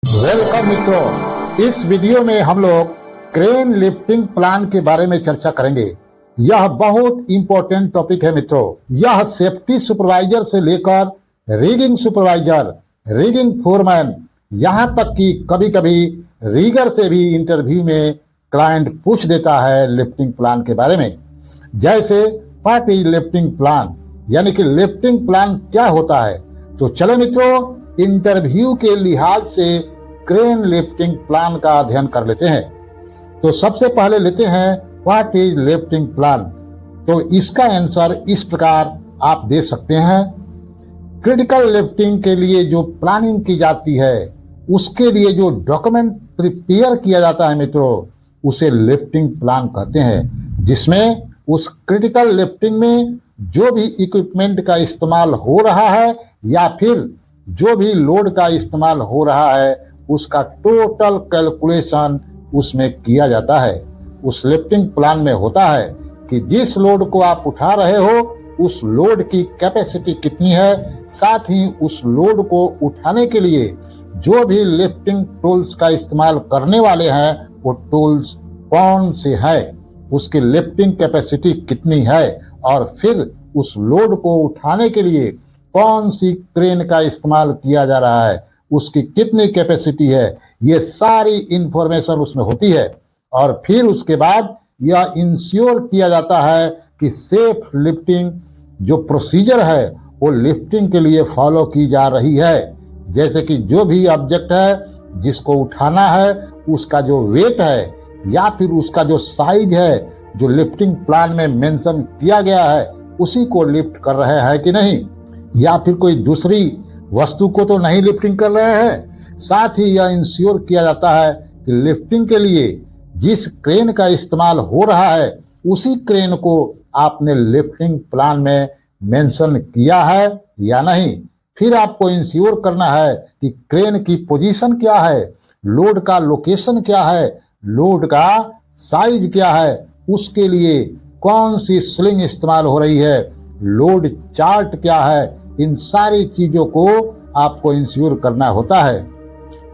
Welcome मित्रों, इस video में हम लोग क्रेन लिफ्टिंग प्लान के बारे में चर्चा करेंगे। यह बहुत इंपॉर्टेंट टॉपिक है मित्रों। यह सेफ्टी सुपरवाइजर से लेकर रिगिंग सुपरवाइजर, रिगिंग फोरमैन, यहाँ तक कि कभी कभी रिगर से भी इंटरव्यू में क्लाइंट पूछ देता है लिफ्टिंग प्लान के बारे में। जैसे व्हाट इज लिफ्टिंग प्लान, यानी कि लिफ्टिंग प्लान क्या होता है। तो चलो मित्रों, इंटरव्यू के लिहाज से क्रेन लिफ्टिंग प्लान का अध्ययन कर लेते हैं। तो सबसे पहले लेते हैं व्हाट इज लिफ्टिंग प्लान। तो इसका आंसर इस प्रकार आप दे सकते हैं। क्रिटिकल लिफ्टिंग के लिए जो प्लानिंग की जाती है, उसके लिए जो डॉक्यूमेंट प्रिपेयर किया जाता है मित्रों, उसे लिफ्टिंग प्लान कहते हैं। जिसमें उस क्रिटिकल लिफ्टिंग में जो भी इक्विपमेंट का इस्तेमाल हो रहा है या फिर जो भी लोड का इस्तेमाल हो रहा है, उसका टोटल कैलकुलेशन उसमें किया जाता है। उस लिफ्टिंग प्लान में होता है कि जिस लोड को आप उठा रहे हो, उस लोड की कैपेसिटी कितनी है, साथ ही उस लोड को उठाने के लिए जो भी लिफ्टिंग टूल्स का इस्तेमाल करने वाले हैं, वो टूल्स कौन से हैं, उसकी लिफ्टिंग कैपेसिटी कितनी है, और फिर उस लोड को उठाने के लिए कौन सी क्रेन का इस्तेमाल किया जा रहा है, उसकी कितनी कैपेसिटी है, ये सारी इंफॉर्मेशन उसमें होती है। और फिर उसके बाद यह इंश्योर किया जाता है कि सेफ लिफ्टिंग जो प्रोसीजर है वो लिफ्टिंग के लिए फॉलो की जा रही है। जैसे कि जो भी ऑब्जेक्ट है जिसको उठाना है, उसका जो वेट है या फिर उसका जो साइज है, जो लिफ्टिंग प्लान में मेंशन किया गया है, उसी को लिफ्ट कर रहे हैं कि नहीं, या फिर कोई दूसरी वस्तु को तो नहीं लिफ्टिंग कर रहे हैं। साथ ही यह इंश्योर किया जाता है कि लिफ्टिंग के लिए जिस क्रेन का इस्तेमाल हो रहा है, उसी क्रेन को आपने लिफ्टिंग प्लान में मेंशन किया है या नहीं। फिर आपको इंश्योर करना है कि क्रेन की पोजीशन क्या है, लोड का लोकेशन क्या है, लोड का साइज क्या है, उसके लिए कौन सी स्लिंग इस्तेमाल हो रही है, लोड चार्ट क्या है, इन सारी चीजों को आपको इंश्योर करना होता है।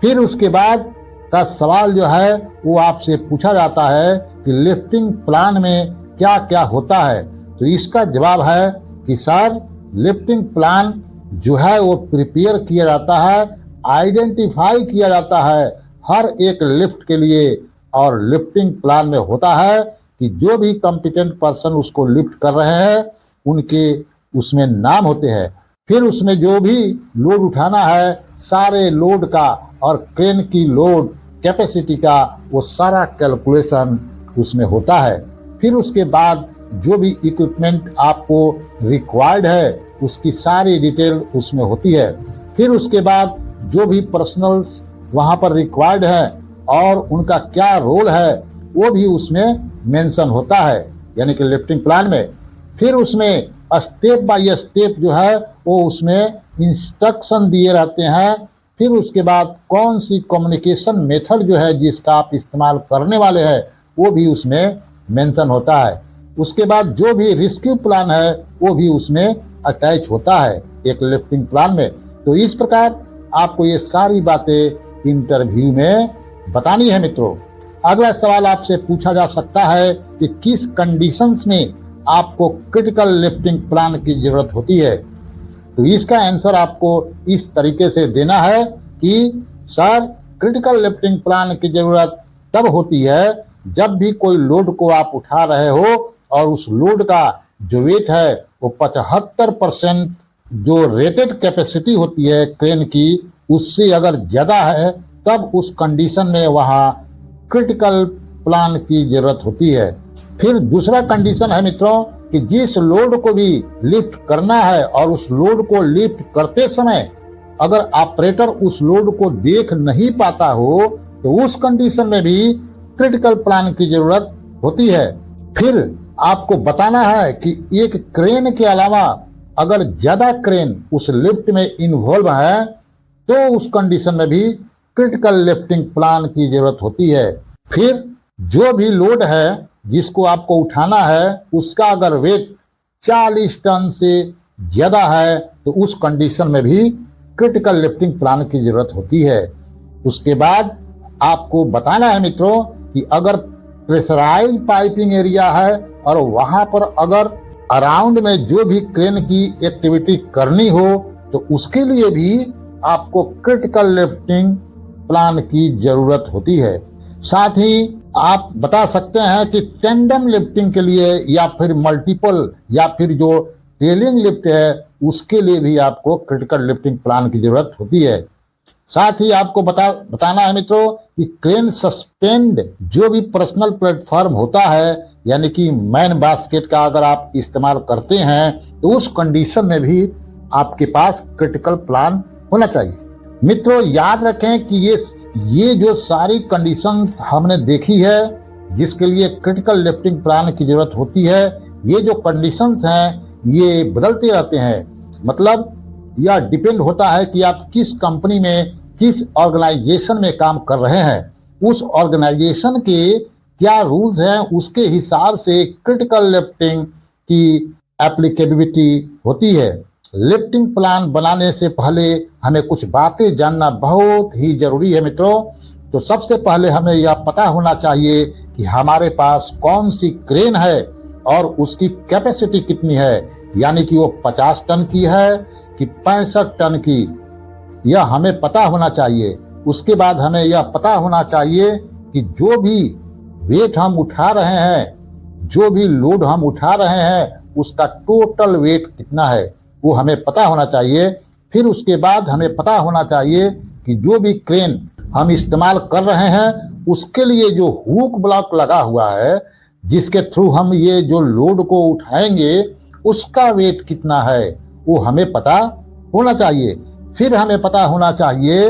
फिर उसके बाद का सवाल जो है वो आपसे पूछा जाता है कि लिफ्टिंग प्लान में क्या क्या होता है। तो इसका जवाब है कि सर, लिफ्टिंग प्लान जो है वो प्रिपेयर किया जाता है, आइडेंटिफाई किया जाता है हर एक लिफ्ट के लिए, और लिफ्टिंग प्लान में होता है कि जो भी कॉम्पिटेंट पर्सन उसको लिफ्ट कर रहे हैं, उनके उसमें नाम होते हैं। फिर उसमें जो भी लोड उठाना है, सारे लोड का और क्रेन की लोड कैपेसिटी का, वो सारा कैलकुलेशन उसमें होता है। फिर उसके बाद जो भी इक्विपमेंट आपको रिक्वायर्ड है, उसकी सारी डिटेल उसमें होती है। फिर उसके बाद जो भी पर्सनल वहाँ पर रिक्वायर्ड है और उनका क्या रोल है, वो भी उसमें मेंशन होता है, यानी कि लिफ्टिंग प्लान में। फिर उसमें स्टेप बाय स्टेप जो है वो उसमें इंस्ट्रक्शन दिए रहते हैं। फिर उसके बाद कौन सी कम्युनिकेशन मेथड जो है जिसका आप इस्तेमाल करने वाले हैं, वो भी उसमें मेंशन होता है। उसके बाद जो भी रेस्क्यू प्लान है वो भी उसमें अटैच होता है एक लिफ्टिंग प्लान में। तो इस प्रकार आपको ये सारी बातें इंटरव्यू में बतानी है मित्रों। अगला सवाल आपसे पूछा जा सकता है कि किस कंडीशंस में आपको क्रिटिकल लिफ्टिंग प्लान की जरूरत होती है। तो इसका आंसर आपको इस तरीके से देना है कि सर, क्रिटिकल लिफ्टिंग प्लान की जरूरत तब होती है जब भी कोई लोड को आप उठा रहे हो और उस लोड का जो वेट है वो 75% जो रेटेड कैपेसिटी होती है क्रेन की, उससे अगर ज्यादा है, तब उस कंडीशन में वहां क्रिटिकल प्लान की जरूरत होती है। फिर दूसरा कंडीशन है मित्रों कि जिस लोड को भी लिफ्ट करना है और उस लोड को लिफ्ट करते समय अगर ऑपरेटर उस लोड को देख नहीं पाता हो, तो उस कंडीशन में भी क्रिटिकल प्लान की जरूरत होती है। फिर आपको बताना है कि एक क्रेन के अलावा अगर ज्यादा क्रेन उस लिफ्ट में इन्वॉल्व है, तो उस कंडीशन में भी क्रिटिकल लिफ्टिंग प्लान की जरूरत होती है। फिर जो भी लोड है जिसको आपको उठाना है, उसका अगर वेट 40 टन से ज्यादा है, तो उस कंडीशन में भी क्रिटिकल लिफ्टिंग प्लान की जरूरत होती है। उसके बाद आपको बताना है मित्रों कि अगर प्रेशराइज पाइपिंग एरिया है और वहां पर अगर अराउंड में जो भी क्रेन की एक्टिविटी करनी हो तो उसके लिए भी आपको क्रिटिकल लिफ्टिंग प्लान की जरूरत होती है। साथ ही आप बता सकते हैं कि टेंडम लिफ्टिंग के लिए या फिर मल्टीपल या फिर जो टेलिंग लिफ्ट है उसके लिए भी आपको क्रिटिकल लिफ्टिंग प्लान की जरूरत होती है। साथ ही आपको बताना है मित्रों कि क्रेन सस्पेंड जो भी पर्सनल प्लेटफॉर्म होता है यानी कि मैन बास्केट का अगर आप इस्तेमाल करते हैं तो उस कंडीशन में भी आपके पास क्रिटिकल प्लान होना चाहिए। मित्रों याद रखें कि ये जो सारी कंडीशंस हमने देखी है जिसके लिए क्रिटिकल लिफ्टिंग प्लान की जरूरत होती है, ये जो कंडीशंस हैं ये बदलते रहते हैं। मतलब यह डिपेंड होता है कि आप किस कंपनी में किस ऑर्गेनाइजेशन में काम कर रहे हैं, उस ऑर्गेनाइजेशन के क्या रूल्स हैं उसके हिसाब से क्रिटिकल लिफ्टिंग की एप्लीकेबिलिटी होती है। लिफ्टिंग प्लान बनाने से पहले हमें कुछ बातें जानना बहुत ही जरूरी है मित्रों। तो सबसे पहले हमें यह पता होना चाहिए कि हमारे पास कौन सी क्रेन है और उसकी कैपेसिटी कितनी है, यानी कि वो 50 टन की है कि 65 टन की, यह हमें पता होना चाहिए। उसके बाद हमें यह पता होना चाहिए कि जो भी वेट हम उठा रहे हैं, जो भी लोड हम उठा रहे हैं उसका टोटल वेट कितना है वो हमें पता होना चाहिए। फिर उसके बाद हमें पता होना चाहिए कि जो भी क्रेन हम इस्तेमाल कर रहे हैं उसके लिए जो हुक ब्लॉक लगा हुआ है जिसके थ्रू हम ये जो लोड को उठाएंगे उसका वेट कितना है वो हमें पता होना चाहिए। फिर हमें पता होना चाहिए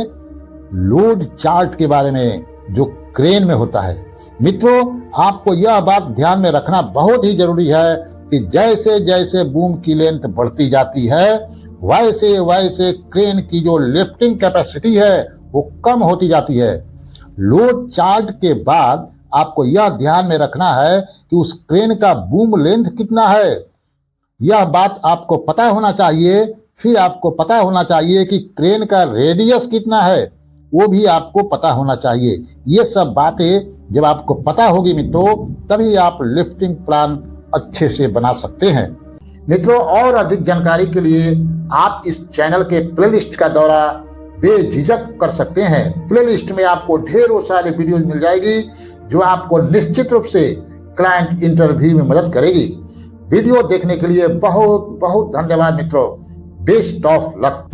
लोड चार्ट के बारे में जो क्रेन में होता है। मित्रों आपको यह बात ध्यान में रखना बहुत ही जरूरी है कि जैसे जैसे बूम की लेंथ बढ़ती जाती है वैसे वैसे क्रेन की जो लिफ्टिंग कैपेसिटी है वो कम होती जाती है। लोड चार्ट के बाद आपको यह ध्यान में रखना है कि उस क्रेन का बूम लेंथ कितना है, यह बात आपको पता होना चाहिए। फिर आपको पता होना चाहिए कि क्रेन का रेडियस कितना है, वो भी आपको पता होना चाहिए। ये सब बातें जब आपको पता होगी मित्रों तभी आप लिफ्टिंग प्लान अच्छे से बना सकते हैं। मित्रों और अधिक जानकारी के लिए आप इस चैनल के प्लेलिस्ट का दौरा बेझिझक कर सकते हैं। प्लेलिस्ट में आपको ढेरों सारे वीडियोज मिल जाएगी जो आपको निश्चित रूप से क्लाइंट इंटरव्यू में मदद करेगी। वीडियो देखने के लिए बहुत बहुत धन्यवाद मित्रों। Best of luck.